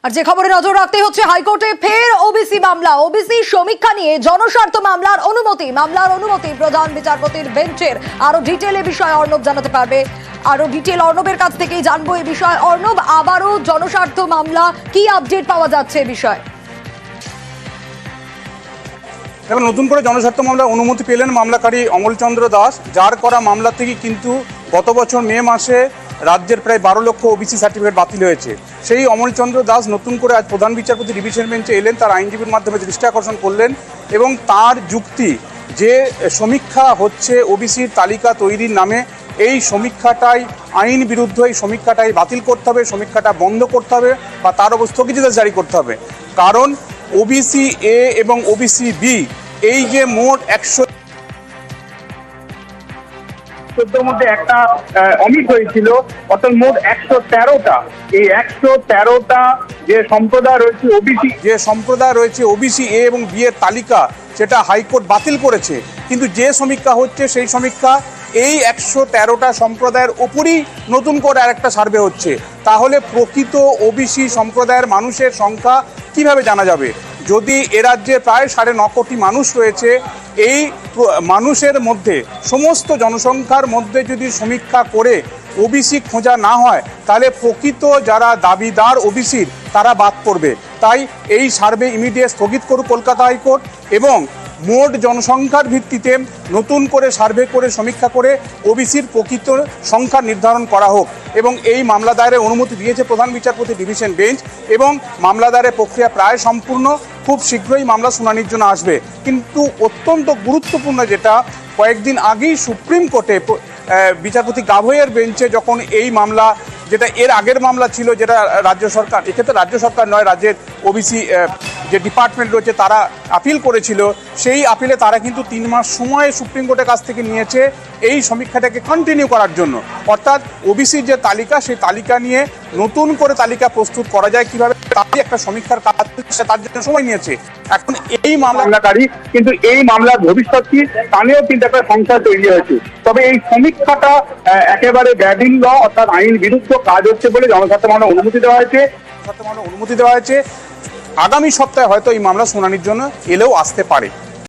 আর যে খবরে নজর রাখতে হচ্ছে, হাইকোর্টে ফের ওবিসি মামলা। ওবিসি সমীক্ষা নিয়ে জনস্বার্থ মামলার অনুমতি প্রধান বিচারপতির বেঞ্চের। আরো ডিটেইল এ বিষয়ে অর্ণব জানাতে পারবে। আরো ডিটেইল অর্ণবের কাছ থেকেই জানবো এই বিষয়ে। অর্ণব, আবারও জনস্বার্থ মামলা, কি আপডেট পাওয়া যাচ্ছে এই বিষয়ে? এবং নতুন করে জনস্বার্থ মামলার অনুমতি পেলেন মামলাকারী অমলচন্দ্র দাস, যার করা মামলা থেকে কিন্তু গত বছর মে মাসে রাজ্যের প্রায় 12 লক্ষ ওবিসি সার্টিফিকেট বাতিল হয়েছে। সেই অমলচন্দ্র দাস নতুন করে আজ প্রধান বিচারপতি ডিভিশন বেঞ্চে এলেন, তার আইনজীবীর মাধ্যমে দৃষ্টি আকর্ষণ করলেন এবং তার যুক্তি যে সমীক্ষা হচ্ছে ওবিসির তালিকা তৈরির নামে, এই সমীক্ষাটাই আইন বিরুদ্ধ, এই সমীক্ষাটাই বাতিল করতে হবে, সমীক্ষাটা বন্ধ করতে হবে বা তার উপর স্থগিতাদেশ জারি করতে হবে। কারণ ওবিসি এ এবং ওবিসি বি এই যে মোট 114 মধ্যে একটা অমিট হয়েছিল, অর্থাৎ মোট 113টা। এই 113টা যে সম্প্রদায় রয়েছে ওবিসি এ এবং বি এর তালিকা, সেটা হাইকোর্ট বাতিল করেছে। কিন্তু যে সমীক্ষা হচ্ছে সেই সমীক্ষা এই 113টা সম্প্রদায়ের উপরই নতুন করে আরেকটা সার্ভে হচ্ছে। তাহলে প্রকৃত ওবিসি সম্প্রদায়ের মানুষের সংখ্যা কিভাবে জানা যাবে? যদি এ রাজ্যে প্রায় 9.5 কোটি মানুষ রয়েছে, এই মানুষের মধ্যে সমস্ত জনসংখ্যার মধ্যে যদি সমীক্ষা করে ওবিসি খোঁজা না হয়, তাহলে প্রকৃত যারা দাবিদার ওবিসির তারা বাদ পড়বে। তাই এই সার্ভে ইমিডিয়েট স্থগিত করুক কলকাতা হাইকোর্ট এবং মোট জনসংখ্যার ভিত্তিতে নতুন করে সার্ভে করে সমীক্ষা করে ওবিসির প্রকৃত সংখ্যা নির্ধারণ করা হোক। এবং এই মামলা দায়েরের অনুমতি দিয়েছে প্রধান বিচারপতি ডিভিশন বেঞ্চ এবং মামলা দায়েরের প্রক্রিয়া প্রায় সম্পূর্ণ, খুব শীঘ্রই মামলা শুনানির জন্য আসবে। কিন্তু অত্যন্ত গুরুত্বপূর্ণ যেটা, কয়েকদিন আগেই সুপ্রিম কোর্টে বিচারপতি গাভইয়ের বেঞ্চে যখন এই মামলা, যেটা এর আগের মামলা ছিল, যেটা রাজ্য সরকার, এক্ষেত্রে রাজ্য সরকার নয়, রাজ্যের ওবিসি যে ডিপার্টমেন্ট রয়েছে তারা আপিল করেছিল, সেই আপিলে তারা কিন্তু 3 মাস সময় সুপ্রিম কোর্টের কাছ থেকে নিয়েছে এই সমীক্ষাটাকে কন্টিনিউ করার জন্য। অর্থাৎ ওবিসির যে তালিকা, সেই তালিকা নিয়ে নতুন করে তালিকা প্রস্তুত করা যায় কিভাবে, তারই একটা সমীক্ষার কাজ তার জন্য সময় নিয়েছে। এখন এই মামলাকারী কিন্তু এই মামলার ভবিষ্যৎ কি তা নিয়েও কিন্তু একটা সংশয় তৈরি হয়েছে। তবে এই সমীক্ষাটা একেবারে ব্যাড-ইন ল, অর্থাৎ আইন বিরুদ্ধ কাজ হচ্ছে বলে জনস্বার্থ মামলা অনুমতি দেওয়া হয়েছে। আগামী সপ্তাহে হয়তো এই মামলা শুনানির জন্য এলেও আসতে পারে।